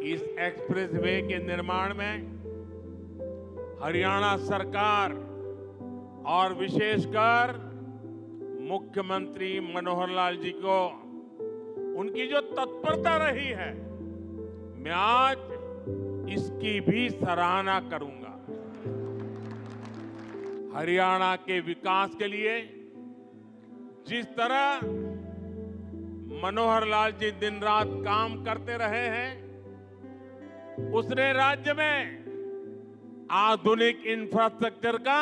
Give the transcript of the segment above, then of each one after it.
इस एक्सप्रेसवे के निर्माण में हरियाणा सरकार और विशेषकर मुख्यमंत्री मनोहर लाल जी को उनकी जो तत्परता रही है, मैं आज इसकी भी सराहना करूंगा। हरियाणा के विकास के लिए जिस तरह मनोहर लाल जी दिन रात काम करते रहे हैं, उसने राज्य में आधुनिक इंफ्रास्ट्रक्चर का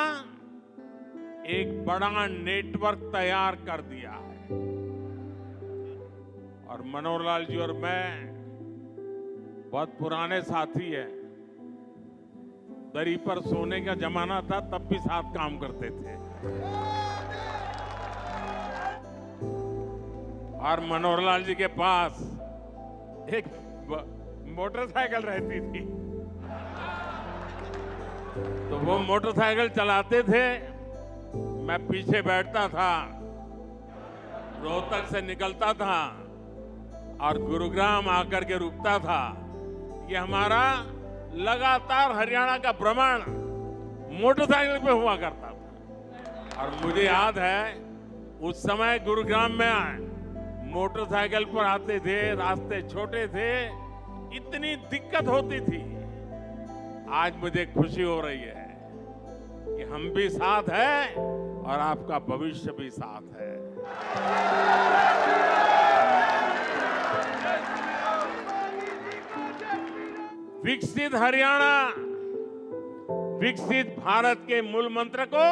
एक बड़ा नेटवर्क तैयार कर दिया है। और मनोहर लाल जी और मैं बहुत पुराने साथी हैं। दरी पर सोने का जमाना था, तब भी साथ काम करते थे। और मनोहर लाल जी के पास एक मोटरसाइकिल रहती थी, तो वो मोटरसाइकिल चलाते थे, मैं पीछे बैठता था, रोहतक से निकलता था और गुरुग्राम आकर के रुकता था। ये हमारा लगातार हरियाणा का भ्रमण मोटरसाइकिल पे हुआ करता था। और मुझे याद है उस समय गुरुग्राम में मोटरसाइकिल पर आते थे, रास्ते छोटे थे, इतनी दिक्कत होती थी। आज मुझे खुशी हो रही है कि हम भी साथ हैं और आपका भविष्य भी साथ है। विकसित हरियाणा, विकसित भारत के मूल मंत्र को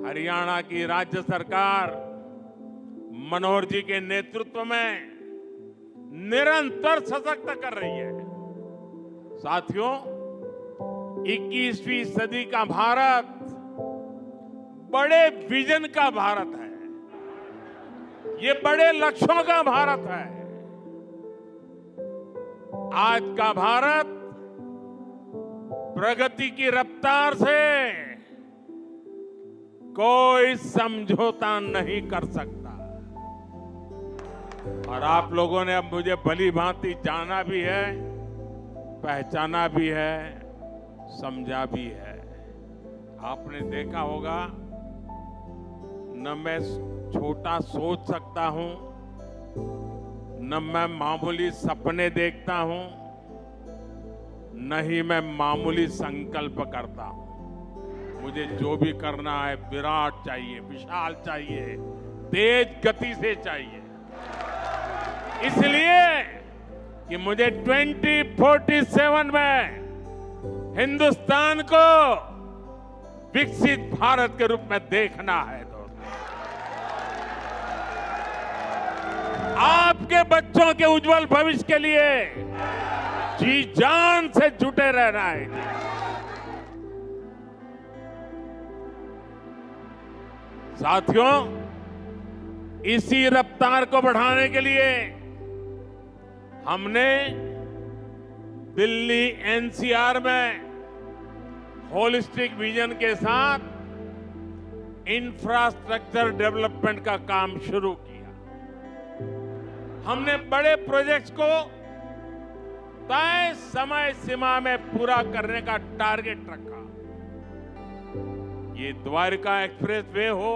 हरियाणा की राज्य सरकार मनोहर जी के नेतृत्व में निरंतर सशक्त कर रही है। साथियों, 21वीं सदी का भारत बड़े विजन का भारत है। ये बड़े लक्ष्यों का भारत है। आज का भारत प्रगति की रफ्तार से कोई समझौता नहीं कर सकता। और आप लोगों ने अब मुझे भली भांति जाना भी है, पहचाना भी है, समझा भी है। आपने देखा होगा, न मैं छोटा सोच सकता हूं, न मैं मामूली सपने देखता हूं, न ही मैं मामूली संकल्प करता हूं। मुझे जो भी करना है विराट चाहिए, विशाल चाहिए, तेज गति से चाहिए। इसलिए कि मुझे 2047 में हिंदुस्तान को विकसित भारत के रूप में देखना है। दोस्तों, आपके बच्चों के उज्जवल भविष्य के लिए जी जान से जुटे रहना है। साथियों, इसी रफ्तार को बढ़ाने के लिए हमने दिल्ली एनसीआर में होलिस्टिक विजन के साथ इंफ्रास्ट्रक्चर डेवलपमेंट का काम शुरू किया। हमने बड़े प्रोजेक्ट्स को तय समय सीमा में पूरा करने का टारगेट रखा। ये द्वारका एक्सप्रेसवे हो,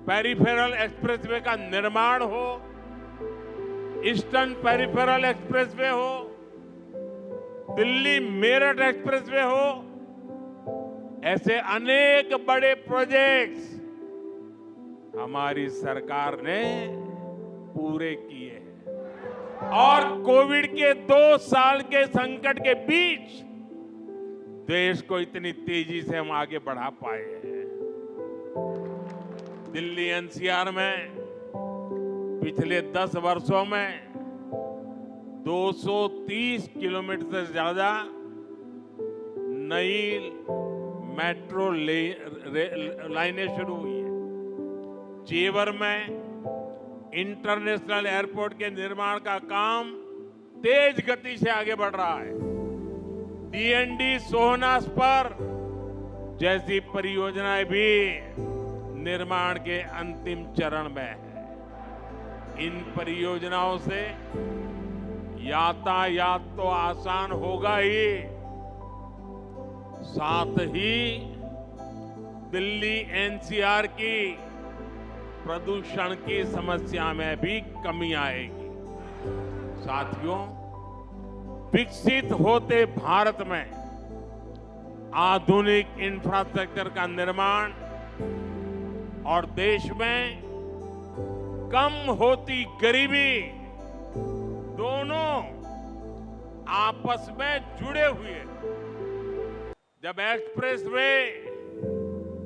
पेरिफेरल एक्सप्रेसवे का निर्माण हो, ईस्टर्न पेरिफेरल एक्सप्रेसवे हो, दिल्ली मेरठ एक्सप्रेसवे हो, ऐसे अनेक बड़े प्रोजेक्ट्स हमारी सरकार ने पूरे किए हैं। और कोविड के 2 साल के संकट के बीच देश को इतनी तेजी से हम आगे बढ़ा पाए हैं। दिल्ली एनसीआर में पिछले 10 वर्षों में 230 किलोमीटर से ज्यादा नई मेट्रो लाइनें शुरू हुई है। जेवर में इंटरनेशनल एयरपोर्ट के निर्माण का काम तेज गति से आगे बढ़ रहा है। डीएनडी सोहनास पर जैसी परियोजनाएं भी निर्माण के अंतिम चरण में है। इन परियोजनाओं से यातायात तो आसान होगा ही, साथ ही दिल्ली एनसीआर की प्रदूषण की समस्या में भी कमी आएगी। साथियों, विकसित होते भारत में आधुनिक इंफ्रास्ट्रक्चर का निर्माण और देश में कम होती गरीबी दोनों आपस में जुड़े हुए हैं। जब एक्सप्रेसवे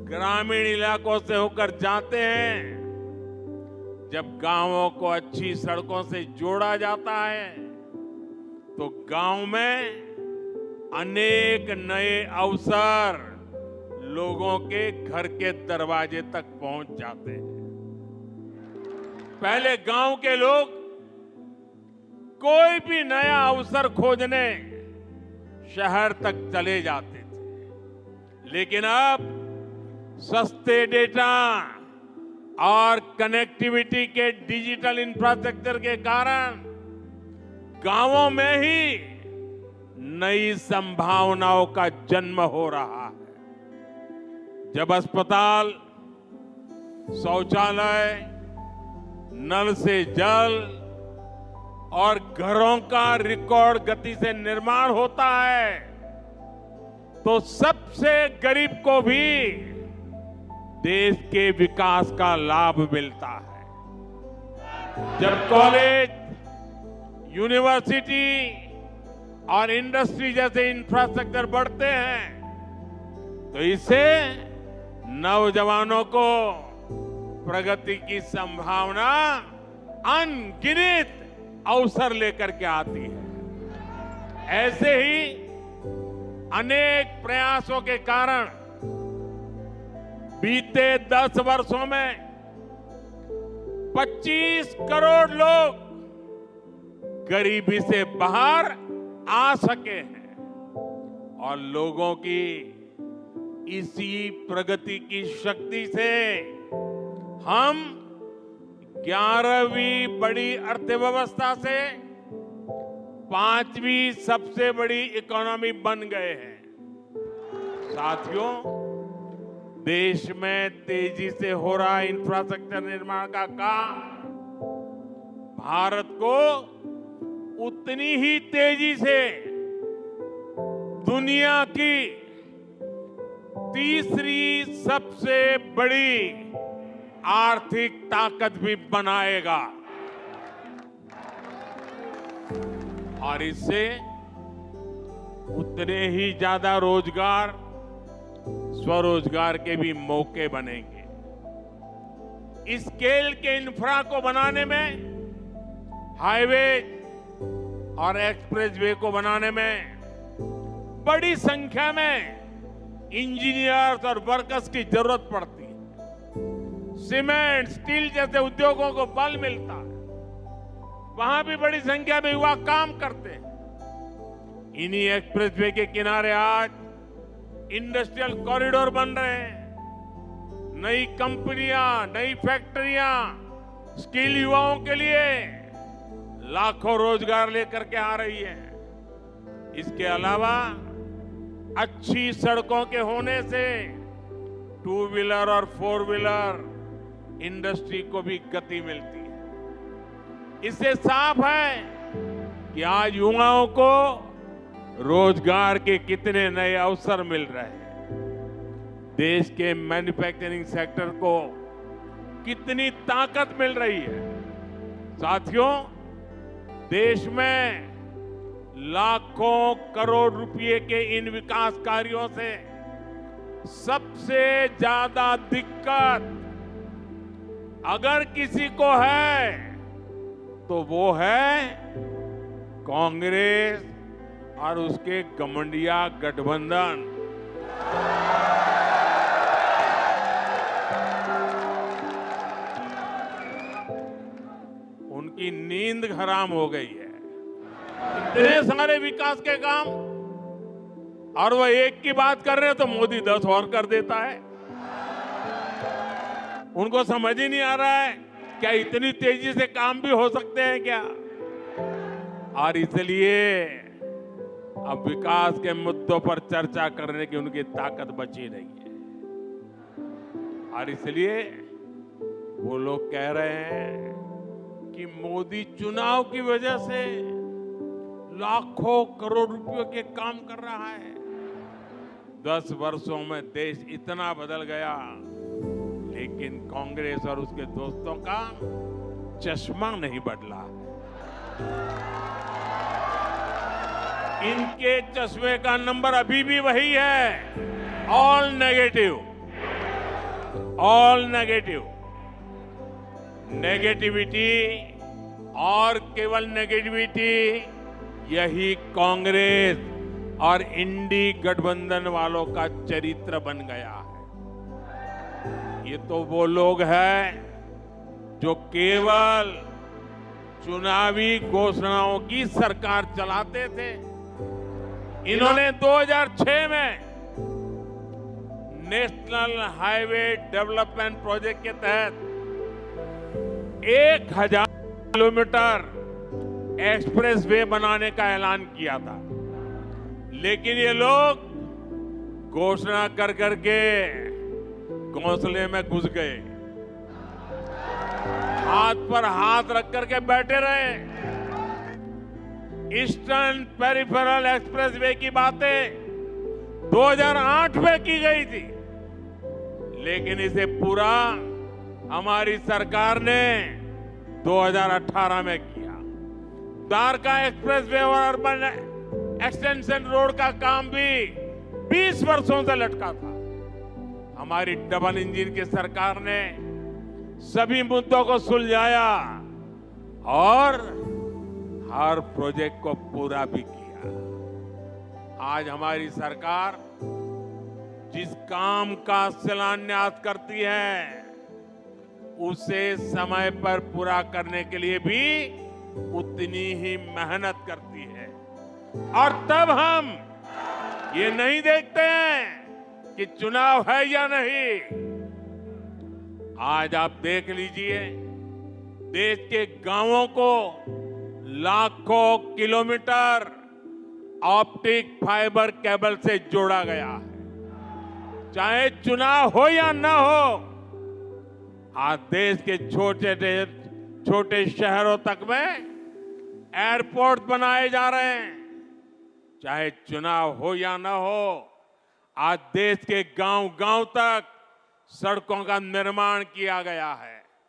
ग्रामीण इलाकों से होकर जाते हैं, जब गांवों को अच्छी सड़कों से जोड़ा जाता है, तो गांव में अनेक नए अवसर लोगों के घर के दरवाजे तक पहुंच जाते हैं। पहले गांव के लोग कोई भी नया अवसर खोजने शहर तक चले जाते थे, लेकिन अब सस्ते डेटा और कनेक्टिविटी के डिजिटल इंफ्रास्ट्रक्चर के कारण गांवों में ही नई संभावनाओं का जन्म हो रहा है। जब अस्पताल, शौचालय, नल से जल और घरों का रिकॉर्ड गति से निर्माण होता है, तो सबसे गरीब को भी देश के विकास का लाभ मिलता है। जब कॉलेज, यूनिवर्सिटी और इंडस्ट्री जैसे इंफ्रास्ट्रक्चर बढ़ते हैं, तो इससे नौजवानों को प्रगति की संभावना अनगिनत अवसर लेकर के आती है। ऐसे ही अनेक प्रयासों के कारण बीते 10 वर्षों में 25 करोड़ लोग गरीबी से बाहर आ सके हैं, और लोगों की इसी प्रगति की शक्ति से हम 11वीं बड़ी अर्थव्यवस्था से 5वीं सबसे बड़ी इकोनॉमी बन गए हैं। साथियों, देश में तेजी से हो रहा इंफ्रास्ट्रक्चर निर्माण का काम भारत को उतनी ही तेजी से दुनिया की तीसरी सबसे बड़ी आर्थिक ताकत भी बनाएगा, और इससे उतने ही ज्यादा रोजगार, स्वरोजगार के भी मौके बनेंगे। इस स्केल के इंफ्रा को बनाने में, हाईवे और एक्सप्रेसवे को बनाने में बड़ी संख्या में इंजीनियर्स और वर्कर्स की जरूरत पड़ती है। सीमेंट, स्टील जैसे उद्योगों को बल मिलता है, वहां भी बड़ी संख्या में युवा काम करते हैं। इन्हीं एक्सप्रेसवे के किनारे आज इंडस्ट्रियल कॉरिडोर बन रहे हैं। नई कंपनियां, नई फैक्ट्रियां स्किल युवाओं के लिए लाखों रोजगार लेकर के आ रही है। इसके अलावा अच्छी सड़कों के होने से 2 व्हीलर और 4 व्हीलर इंडस्ट्री को भी गति मिलती है। इससे साफ है कि आज युवाओं को रोजगार के कितने नए अवसर मिल रहे हैं। देश के मैन्युफैक्चरिंग सेक्टर को कितनी ताकत मिल रही है। साथियों, देश में लाखों करोड़ रुपए के इन विकास कार्यों से सबसे ज्यादा दिक्कत अगर किसी को है तो वो है कांग्रेस और उसके घमंडिया गठबंधन। उनकी नींद हराम हो गई है। इतने सारे विकास के काम, और वो एक की बात कर रहे हैं तो मोदी 10 और कर देता है। उनको समझ ही नहीं आ रहा है क्या इतनी तेजी से काम भी हो सकते हैं क्या। और इसलिए अब विकास के मुद्दों पर चर्चा करने की उनकी ताकत बची नहीं है। और इसलिए वो लोग कह रहे हैं कि मोदी चुनाव की वजह से लाखों करोड़ रुपयों के काम कर रहा है। 10 वर्षों में देश इतना बदल गया, लेकिन कांग्रेस और उसके दोस्तों का चश्मा नहीं बदला। इनके चश्मे का नंबर अभी भी वही है, all negative, all negative. Negativity और केवल नेगेटिविटी, यही कांग्रेस और इंडी गठबंधन वालों का चरित्र बन गया है। ये तो वो लोग हैं जो केवल चुनावी घोषणाओं की सरकार चलाते थे। इन्होंने 2006 में नेशनल हाईवे डेवलपमेंट प्रोजेक्ट के तहत 1000 किलोमीटर एक्सप्रेसवे बनाने का ऐलान किया था, लेकिन ये लोग घोषणा कर करके घोंसले में घुस गए, हाथ पर हाथ रख करके बैठे रहे। ईस्टर्न पेरिफेरल एक्सप्रेसवे की बातें 2008 में की गई थी, लेकिन इसे पूरा हमारी सरकार ने 2018 में किया। द्वारका एक्सप्रेसवे और अर्बन एक्सटेंशन रोड का काम भी 20 वर्षों से लटका था। हमारी डबल इंजन की सरकार ने सभी मुद्दों को सुलझाया और हर प्रोजेक्ट को पूरा भी किया। आज हमारी सरकार जिस काम का शिलान्यास करती है, उसे समय पर पूरा करने के लिए भी उतनी ही मेहनत करती है। और तब हम ये नहीं देखते हैं कि चुनाव है या नहीं। आज आप देख लीजिए, देश के गांवों को लाखों किलोमीटर ऑप्टिक फाइबर केबल से जोड़ा गया है। चाहे चुनाव हो या ना हो, आज देश के छोटे शहरों तक में एयरपोर्ट बनाए जा रहे हैं। चाहे चुनाव हो या ना हो, आज देश के गांव-गांव तक सड़कों का निर्माण किया गया है।